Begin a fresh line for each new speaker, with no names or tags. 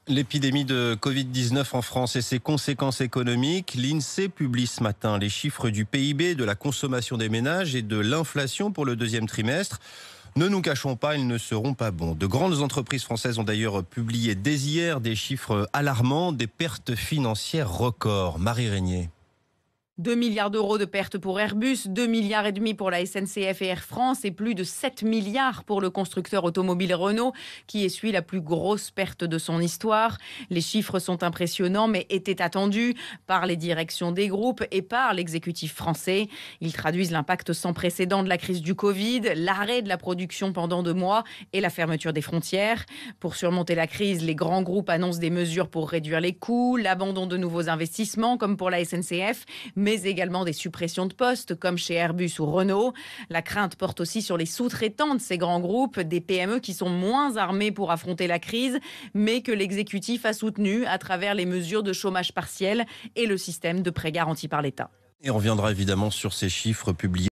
L'épidémie de Covid-19 en France et ses conséquences économiques. L'INSEE publie ce matin les chiffres du PIB, de la consommation des ménages et de l'inflation pour le deuxième trimestre. Ne nous cachons pas, ils ne seront pas bons. De grandes entreprises françaises ont d'ailleurs publié dès hier des chiffres alarmants, des pertes financières records. Marie Régnier.
2 milliards d'euros de pertes pour Airbus, 2 milliards et demi pour la SNCF et Air France et plus de 7 milliards pour le constructeur automobile Renault qui essuie la plus grosse perte de son histoire. Les chiffres sont impressionnants mais étaient attendus par les directions des groupes et par l'exécutif français. Ils traduisent l'impact sans précédent de la crise du Covid, l'arrêt de la production pendant 2 mois et la fermeture des frontières. Pour surmonter la crise, les grands groupes annoncent des mesures pour réduire les coûts, l'abandon de nouveaux investissements comme pour la SNCF, mais également des suppressions de postes comme chez Airbus ou Renault. La crainte porte aussi sur les sous-traitants de ces grands groupes, des PME qui sont moins armés pour affronter la crise, mais que l'exécutif a soutenu à travers les mesures de chômage partiel et le système de prêts garantis par l'État.
Et on reviendra évidemment sur ces chiffres publiés